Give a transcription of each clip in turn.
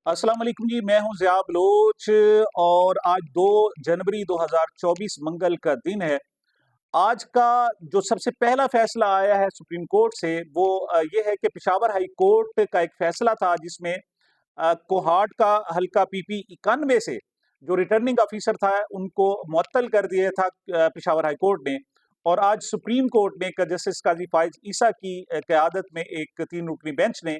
अस्सलाम वालेकुम जी, मैं हूं ज़िया बलोच और आज 2 जनवरी 2024 मंगल का दिन है। आज का जो सबसे पहला फैसला आया है सुप्रीम कोर्ट से वो ये है कि पेशावर हाई कोर्ट का एक फैसला था जिसमें कोहाट का हल्का पीपी 91 से जो रिटर्निंग ऑफिसर था उनको मुअत्तल कर दिया था पेशावर हाई कोर्ट ने। और आज सुप्रीम कोर्ट ने जस्टिस काजी फाइज ईसा की क़यादत में एक 3 रुकनी बेंच ने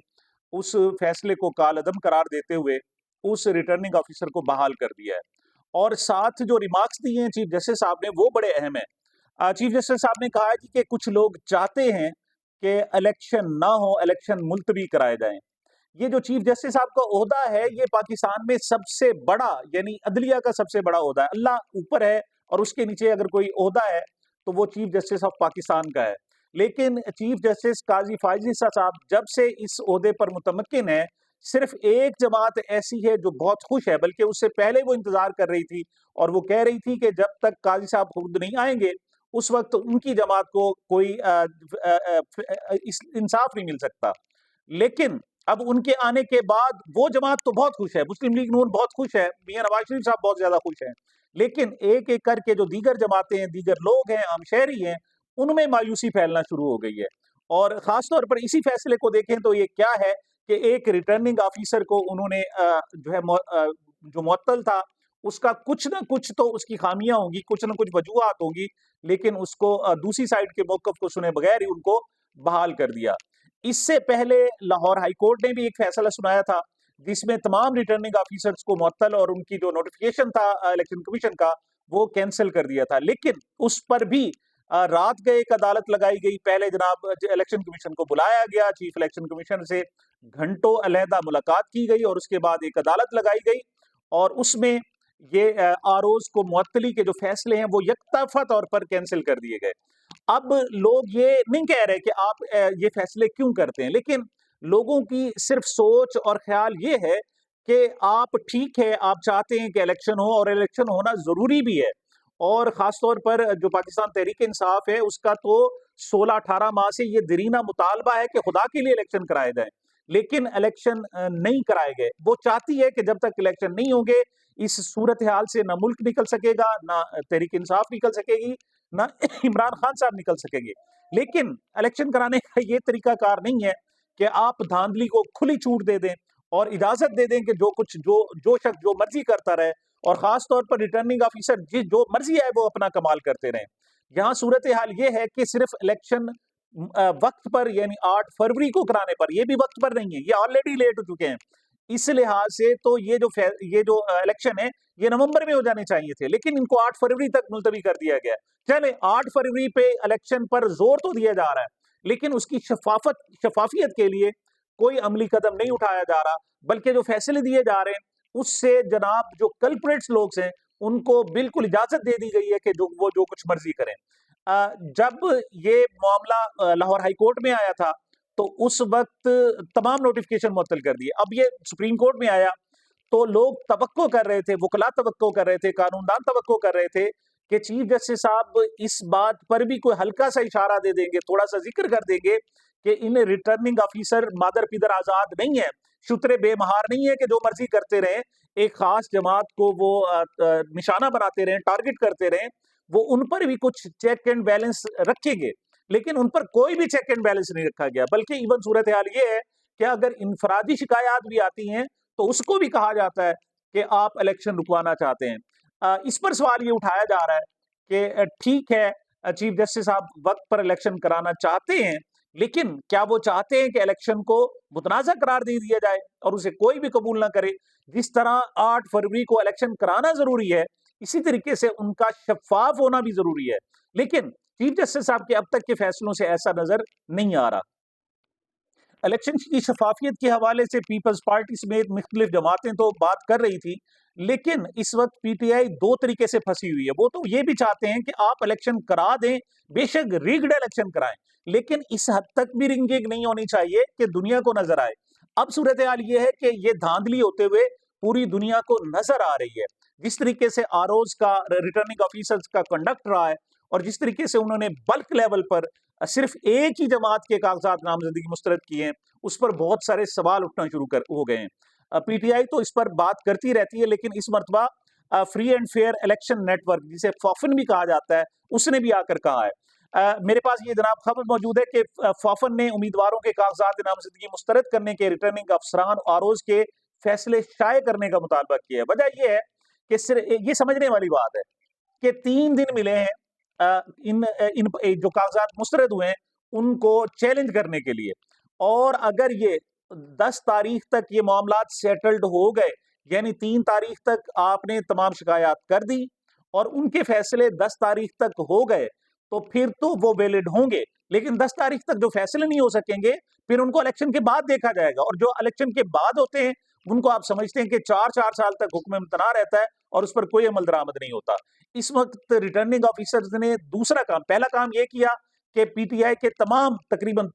उस फैसले को कालअदम करार देते हुए उस रिटर्निंग ऑफिसर को बहाल कर दिया है। और साथ जो रिमार्क्स दिए हैं चीफ जस्टिस साहब ने वो बड़े अहम हैं। चीफ जस्टिस साहब ने कहा है कि कुछ लोग चाहते हैं कि इलेक्शन ना हो, इलेक्शन मुलतवी कराए जाएँ। ये जो चीफ जस्टिस साहब का ओहदा है, ये पाकिस्तान में सबसे बड़ा यानी अदलिया का सबसे बड़ा ओहदा है। अल्लाह ऊपर है और उसके नीचे अगर कोई ओहदा है, तो वो चीफ जस्टिस ऑफ पाकिस्तान का है। लेकिन चीफ जस्टिस काज़ी फ़ाइज़ ईसा साहब जब से इस ओहदे पर मुतमक्किन है, सिर्फ़ एक जमात ऐसी है जो बहुत खुश है, बल्कि उससे पहले वो इंतज़ार कर रही थी और वो कह रही थी कि जब तक काज़ी साहब खुद नहीं आएँगे, उस वक़्त उनकी जमात को कोई इंसाफ नहीं मिल सकता। लेकिन अब उनके आने के बाद वो जमात तो बहुत खुश है, मुस्लिम लीग नून बहुत खुश है, मियाँ नवाज़ शरीफ साहब बहुत ज़्यादा खुश हैं। लेकिन एक-एक करके जो दीगर जमातें हैं, दीगर लोग हैं, आम शहरी हैं, उनमें मायूसी फैलना शुरू हो गई है। और ख़ास तौर पर इसी फैसले को देखें तो ये क्या है कि एक रिटर्निंग ऑफ़िसर को उन्होंने जो मुअत्तल था, उसका कुछ न कुछ तो उसकी ख़ामियाँ होंगी, कुछ न कुछ वजूहात होंगी, लेकिन उसको दूसरी साइड के मौक़िफ़ को सुने बगैर ही उनको बहाल कर दिया। इससे पहले लाहौर हाई कोर्ट ने भी एक फैसला सुनाया था, जिसमें तमाम रिटर्निंग ऑफिसर्स को मुअत्तल और उनकी जो नोटिफिकेशन था इलेक्शन कमीशन का, वो कैंसल कर दिया था। लेकिन उस पर भी रात गए एक अदालत लगाई गई। पहले जनाब इलेक्शन कमीशन को बुलाया गया, चीफ इलेक्शन कमिश्नर से घंटों अलहदा मुलाकात की गई और उसके बाद एक अदालत लगाई गई और उसमें ये आरओज़ को मुअत्तली के जो फैसले हैं, वो यकतरफ़ा तौर पर कैंसल कर दिए गए। अब लोग ये नहीं कह रहे कि आप ये फैसले क्यों करते हैं, लेकिन लोगों की सिर्फ सोच और ख्याल ये है कि आप ठीक है, आप चाहते हैं कि इलेक्शन हो और इलेक्शन होना ज़रूरी भी है। और ख़ास तौर पर जो पाकिस्तान तहरीक-ए-इंसाफ है, उसका तो 16-18 माह से ये दरीना मुतालबा है कि खुदा के लिए इलेक्शन कराए जाएँ। लेकिन इलेक्शन नहीं कराए गए। वो चाहती है कि जब तक इलेक्शन नहीं होंगे, इस सूरत-ए-हाल से ना मुल्क निकल सकेगा, ना तहरीक-ए-इंसाफ निकल सकेगी, ना इमरान खान साहब निकल सकेंगे। लेकिन इलेक्शन कराने का ये तरीकाकार नहीं है कि आप धांधली को खुली छूट दे दें और इजाज़त दे दें कि जो शख्स जो मर्ज़ी करता रहे और ख़ास तौर पर रिटर्निंग ऑफ़िसर जो मर्ज़ी आए वो अपना कमाल करते रहें। यहाँ सूरत-ए-हाल ये है कि सिर्फ़ इलेक्शन वक़्त पर यानी 8 फरवरी को कराने पर, ये भी वक़्त पर नहीं है, ये ऑलरेडी लेट हो चुके हैं। इस लिहाज से तो ये जो इलेक्शन है, ये नवंबर में हो जाने चाहिए थे, लेकिन इनको 8 फरवरी तक मुलतवी कर दिया गया है। चलें 8 फरवरी पे इलेक्शन पर ज़ोर तो दिया जा रहा है, लेकिन उसकी शफ़ाफ़ियत के लिए कोई अमली कदम नहीं उठाया जा रहा, बल्कि जो फैसले दिए जा रहे हैं, उससे जनाब जो कल्प्रिट्स लोग हैं, उनको बिल्कुल इजाज़त दे दी गई है कि जो कुछ मर्ज़ी करें। जब ये मामला लाहौर हाई कोर्ट में आया था, तो उस वक़्त तमाम नोटिफ़िकेशन मुअत्तल कर दिए। अब ये सुप्रीम कोर्ट में आया, तो लोग तवक्को कर रहे थे, वुकला तवक्को कर रहे थे, कानूनदान तवक्को कर रहे थे कि चीफ जस्टिस साहब इस बात पर भी कोई हल्का-सा इशारा दे देंगे, थोड़ा-सा ज़िक्र कर देंगे कि इन रिटर्निंग ऑफ़िसर मादर-पिदर आज़ाद नहीं है, शुतरे बेमहार नहीं है कि जो मर्ज़ी करते रहें, एक ख़ास जमात को वो निशाना बनाते रहें, टारगेट करते रहें, वो उन पर भी कुछ चेक एंड बैलेंस रखेंगे। लेकिन उन पर कोई भी चेक एंड बैलेंस नहीं रखा गया, बल्कि इवन सूरत-ए-हाल ये है कि अगर इन्फरादी शिकायत भी आती हैं, तो उसको भी कहा जाता है कि आप इलेक्शन रुकवाना चाहते हैं। इस पर सवाल ये उठाया जा रहा है कि ठीक है चीफ जस्टिस साहब वक़्त पर इलेक्शन कराना चाहते हैं, लेकिन क्या वो चाहते हैं कि इलेक्शन को मुतनाज़ा करार दे दिया जाए और उसे कोई भी कबूल ना करे? जिस तरह 8 फरवरी को इलेक्शन कराना ज़रूरी है, इसी तरीके से उनका शफ़ाफ़ होना भी ज़रूरी है। लेकिन चीफ जस्टिस साहब के अब तक के फैसलों से ऐसा नज़र नहीं आ रहा। इलेक्शन की शफ़ाफ़ियत के हवाले से पीपल्स पार्टी समेत मुख्तलिफ जमातें तो बात कर रही थी, लेकिन इस वक़्त पीटीआई 2 तरीके से फँसी हुई है। वो तो ये भी चाहते हैं कि आप इलेक्शन करा दें, बेशक रिग्ड इलेक्शन कराएँ, लेकिन इस हद तक भी रिगिंग नहीं होनी चाहिए कि दुनिया को नज़र आए। अब सूरत-ए-हाल ये है कि ये धांधली होते हुए पूरी दुनिया को नज़र आ रही है। जिस तरीके से आरओज़ का रिटर्निंग ऑफ़िसर्स का कंडक्ट रहा है और जिस तरीके से उन्होंने बल्क लेवल पर सिर्फ एक ही जमात के कागजात नामजदगी मुस्तरद किए हैं, उस पर बहुत सारे सवाल उठना शुरू कर हो गए हैं। पीटीआई तो इस पर बात करती रहती है, लेकिन इस मर्तबा free and fair election network, जिसे फॉफन भी कहा जाता है, उसने भी आकर कहा है। मेरे पास ये जनाब खबर मौजूद है कि फॉफन ने उम्मीदवारों के कागजात नामजदगी मुस्तरद करने के रिटर्निंग अफसरान आरोज के फैसले शाये करने का मुतालबा किया है। वजह यह है कि सिर्फ ये समझने वाली बात है कि 3 दिन मिले हैं जो कागजात मुस्तरद हुए हैं उनको चैलेंज करने के लिए, और अगर ये 10 तारीख तक ये मामलात सेटल्ड हो गए, यानी 3 तारीख तक आपने तमाम शिकायत कर दी और उनके फैसले 10 तारीख तक हो गए, तो फिर तो वो वैलिड होंगे। लेकिन 10 तारीख तक जो फैसले नहीं हो सकेंगे, फिर उनको इलेक्शन के बाद देखा जाएगा, और जो इलेक्शन के बाद होते हैं उनको आप समझते हैं कि 4-4 साल तक हुक्म इम्तना रहता है और उस पर कोई अमल दरामद नहीं होता। इस वक्त रिटर्निंग ऑफिसर्स ने दूसरा काम, पहला काम यह किया कि पीटीआई के तमाम तकरीबन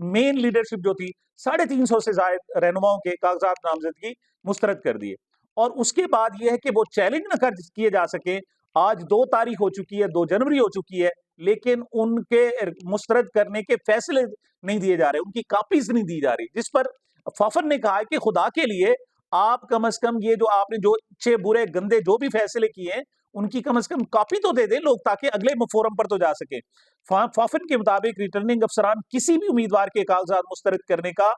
मेन लीडरशिप जो थी 350 से ज्यादा रहनुमाओं के कागजात नामजदगी मुस्तरद कर दिए, और उसके बाद यह है कि वो चैलेंज न कर किए जा सके। आज 2 तारीख हो चुकी है, 2 जनवरी हो चुकी है, लेकिन उनके मुस्तरद करने के फैसले नहीं दिए जा रहे, उनकी कापीज नहीं दी जा रही, जिस पर फॉफन ने कहा है कि खुदा के लिए आप कम से कम ये जो आपने जो अच्छे बुरे गंदे जो भी फैसले किए हैं उनकी कम से कम कॉपी तो दे दें लोग, ताकि अगले फोरम पर तो जा सके। फॉफन के मुताबिक रिटर्निंग अफसरान किसी भी उम्मीदवार के कागजात मुस्तरद करने का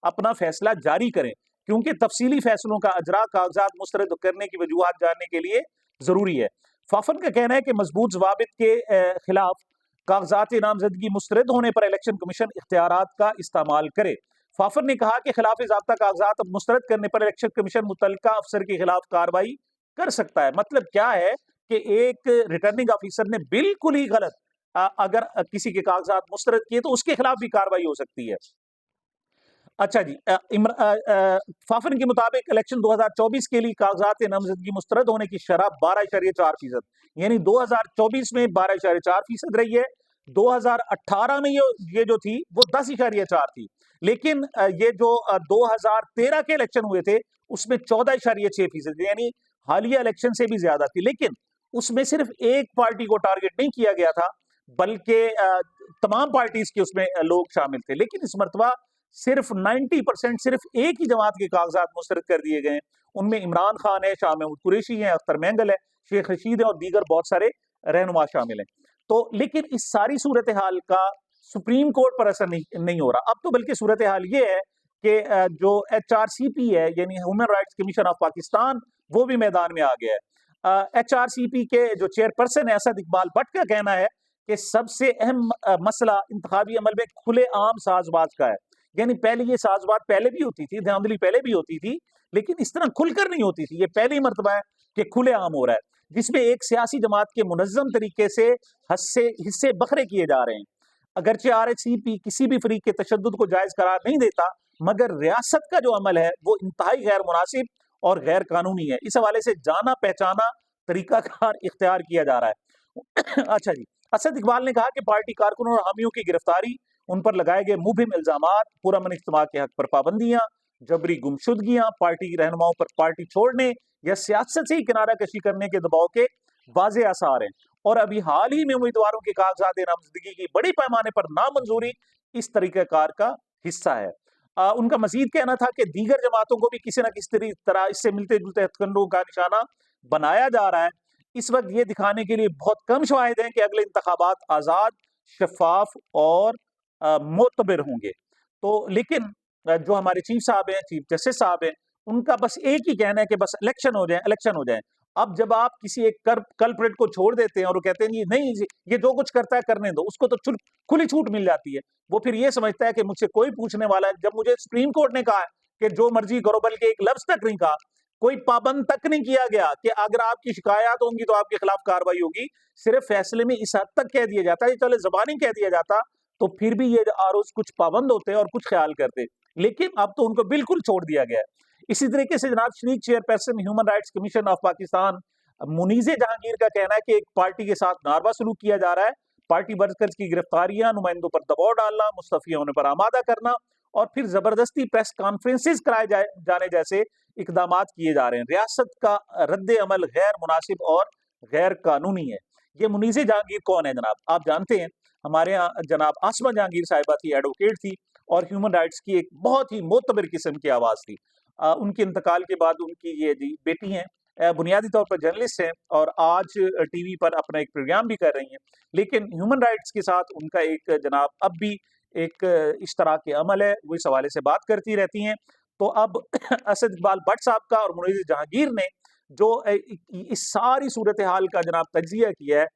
अपना फैसला जारी करें, क्योंकि तफसीली फैसलों का अजरा कागजात मुस्तरद करने की वजूहत जानने के लिए जरूरी है। फॉफन का कहना है कि मजबूत जवाबित के खिलाफ कागजात नामजदगी मुस्तरद होने पर इलेक्शन कमीशन इख्तियारात का इस्तेमाल करे। फॉफन ने कहा कि खिलाफ ज़ाब्ता कागजात मुस्तरद करने पर इलेक्शन कमीशन मुतल्लिका अफसर के खिलाफ कार्रवाई कर सकता है। मतलब क्या है कि एक रिटर्निंग ऑफिसर ने बिल्कुल ही गलत अगर किसी के कागजात मुस्तरद किए तो उसके खिलाफ भी कार्रवाई हो सकती है। अच्छा जी, फाफन के मुताबिक इलेक्शन 2024 के लिए कागजात नामजदगी मुस्तरद होने की शरह 12.4%, यानी 2024 में 12.4% रही है। 2018 में ये जो थी वो 10.4 थी, लेकिन ये जो 2013 के इलेक्शन हुए थे उसमें 14.6%, यानी हालिया इलेक्शन से भी ज्यादा थी। लेकिन उसमें सिर्फ एक पार्टी को टारगेट नहीं किया गया था, बल्कि तमाम पार्टीज के उसमें लोग शामिल थे। लेकिन इस मरतबा सिर्फ 90% सिर्फ एक ही जमात के कागजात मुस्तरद कर दिए गए। उनमें इमरान खान है, शाह महमूद कुरैशी है, अख्तर मेंगल है, शेख रशीद है और दीगर बहुत सारे रहनुमा शामिल हैं। तो लेकिन इस सारी सूरत हाल का सुप्रीम कोर्ट पर असर नहीं हो रहा। अब तो बल्कि सूरत हाल ये है कि जो HRCP है, यानी human rights commission of Pakistan, वो भी मैदान में आ गया है। HRCP के जो चेयरपर्सन है असद इकबाल भट्ट का कहना है कि सबसे अहम मसला इंतखाबी अमल में खुले आम साजबाज का है। यानी पहले ये साजबाज पहले भी होती थी, धांधली पहले भी होती थी, लेकिन इस तरह खुलकर नहीं होती थी। ये पहली मर्तबा है कि खुले आम हो रहा है, जिसमें एक सियासी जमात के मुनज़्ज़म तरीके से हिस्से बखरे किए जा रहे हैं। अगरचे RHCP किसी भी फरीक के तशद्दुद को जायज करार नहीं देता, मगर रियासत का जो अमल है वो इंतहाई गैर मुनासिब और गैर कानूनी है। इस हवाले से जाना पहचाना तरीकाकार इख्तियार किया जा रहा है। अच्छा जी, असद इकबाल ने कहा कि पार्टी कारकुनों और हामियों की गिरफ्तारी, उन पर लगाए गए मुबहिम इल्जामात, पुरअमन इज्तिमा के हक पर पाबंदियां, जबरी गुमशुदगियां, पार्टी रहनुमाओं पर पार्टी छोड़ने या सियासत से ही किनारा कशी करने के दबाव के वाज़े आसार हैं। और अभी हाल ही में उम्मीदवारों के कागजात नामजदगी की बड़े पैमाने पर नामंजूरी इस तरीक़ाकार का हिस्सा है। उनका मजीद कहना था कि दीगर जमातों को भी किसी न किसी तरह इससे मिलते जुलते हथकंडों का निशाना बनाया जा रहा है। इस वक्त ये दिखाने के लिए बहुत कम शवाहिद हैं कि अगले इंतखाबात आज़ाद, शफाफ और मोतबर होंगे। तो लेकिन जो हमारे चीफ साहब हैं, चीफ जस्टिस साहब हैं, उनका बस एक ही कहना है कि बस इलेक्शन हो जाए, इलेक्शन हो जाए। अब जब आप किसी एक कल्प्रिट को छोड़ देते हैं और वो कहते हैं नहीं जी, ये जो कुछ करता है करने दो, उसको तो खुली छूट मिल जाती है, वो फिर ये समझता है कि मुझसे कोई पूछने वाला है। जब मुझे सुप्रीम कोर्ट ने कहा है कि जो मर्जी करो, बल्कि एक लफ्ज तक नहीं कहा, कोई पाबंद तक नहीं किया गया कि अगर आपकी शिकायत होंगी तो आपके खिलाफ कार्रवाई होगी, सिर्फ फैसले में इस हद तक कह दिया जाता है, चले जबानी कह दिया जाता, तो फिर भी ये आरोज कुछ पाबंद होते और कुछ ख्याल करते। लेकिन अब तो उनको बिल्कुल छोड़ दिया गया है। इसी तरीके से जनाब शरीक chairperson human rights commission of Pakistan Muneeze Jahangir का कहना है कि एक पार्टी के साथ नारवा सलूक किया जा रहा है। पार्टी वर्कर्स की गिरफ्तारियां, नुमाइंदों पर दबाव डालना, मुस्तफी होने पर आमादा करना और फिर जबरदस्ती प्रेस कॉन्फ्रेंसेस कराए जाने जैसे इकदाम किए जा रहे हैं। रियासत का रद्द अमल गैर मुनासिब और गैर कानूनी है। ये मुनीज़े जहांगीर कौन है जनाब? आप जानते हैं, हमारे यहाँ जनाब आसमा जहांगीर साहिबा थी, एडवोकेट थी और ह्यूमन राइट्स की एक बहुत ही मोतबर किस्म की आवाज़ थी। उनके इंतकाल के बाद उनकी ये जी बेटी हैं, बुनियादी तौर पर जर्नलिस्ट हैं और आज टीवी पर अपना एक प्रोग्राम भी कर रही हैं। लेकिन ह्यूमन राइट्स के साथ उनका एक जनाब अब भी एक इश्तराक अमल है, वो इस हवाले से बात करती रहती हैं। तो अब असद इकबाल भट्ट साहब का और मुनीर जहांगीर ने जो इस सारी सूरत हाल का जनाब तज्जिया किया है,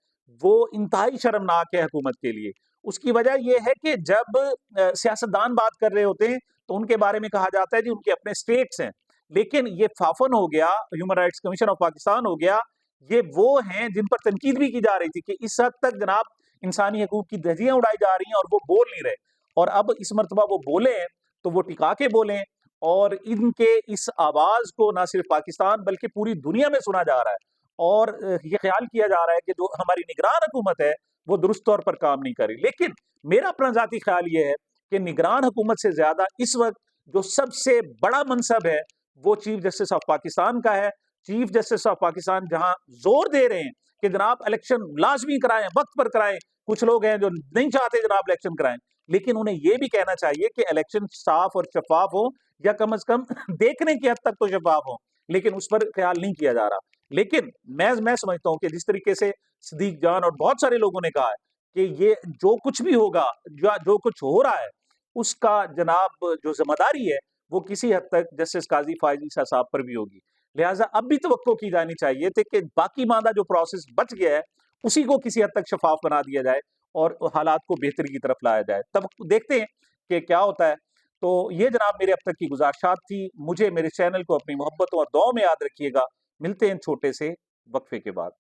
वो इंतहाई शर्मनाक है हुकूमत के लिए। उसकी वजह ये है कि जब सियासतदान बात कर रहे होते हैं, तो उनके बारे में कहा जाता है जी उनके अपने स्टेट्स हैं। लेकिन ये फाफन हो गया, human rights commission of Pakistan हो गया, ये वो हैं जिन पर तनकीद भी की जा रही थी कि इस हद तक जनाब इंसानी हकूक की धज्जियां उड़ाई जा रही हैं और वो बोल नहीं रहे। और अब इस मर्तबा वो बोले हैं, तो वो टिका के बोलें और इनके इस आवाज़ को ना सिर्फ पाकिस्तान बल्कि पूरी दुनिया में सुना जा रहा है। और ये ख्याल किया जा रहा है कि जो हमारी निगरान हुकूमत है, वो दुरुस्त तौर पर काम नहीं कर रही। लेकिन मेरा अपना ज़ाती ख्याल ये है कि निगरान हुकूमत से ज़्यादा इस वक़्त जो सबसे बड़ा मनसब है, वो चीफ जस्टिस ऑफ पाकिस्तान का है। चीफ जस्टिस ऑफ पाकिस्तान जहां जोर दे रहे हैं कि जनाब इलेक्शन लाजमी कराएं, वक्त पर कराएं। कुछ लोग हैं जो नहीं चाहते जनाब इलेक्शन कराएं, लेकिन उन्हें यह भी कहना चाहिए कि इलेक्शन साफ और शफाफ हो, या कम से कम देखने की हद तक तो शफाफ हो। लेकिन उस पर ख्याल नहीं किया जा रहा। लेकिन मैं समझता हूं कि जिस तरीके से सदीक जान और बहुत सारे लोगों ने कहा है कि ये जो कुछ भी होगा, जो कुछ हो रहा है, उसका जनाब जो जिम्मेदारी है वो किसी हद तक जस्टिस काजी फायज ईसा साहब पर भी होगी। लिहाजा अब भी तवक्को की जानी चाहिए थी कि बाकी मादा जो प्रोसेस बच गया है, उसी को किसी हद तक शफाफ बना दिया जाए और हालात को बेहतरी की तरफ लाया जाए। तब देखते हैं कि क्या होता है। तो ये जनाब मेरे अब तक की गुजारिशात थी। मुझे मेरे चैनल को अपनी मोहब्बतों और दुआओं में याद रखिएगा। मिलते हैं छोटे से वक्फे के बाद।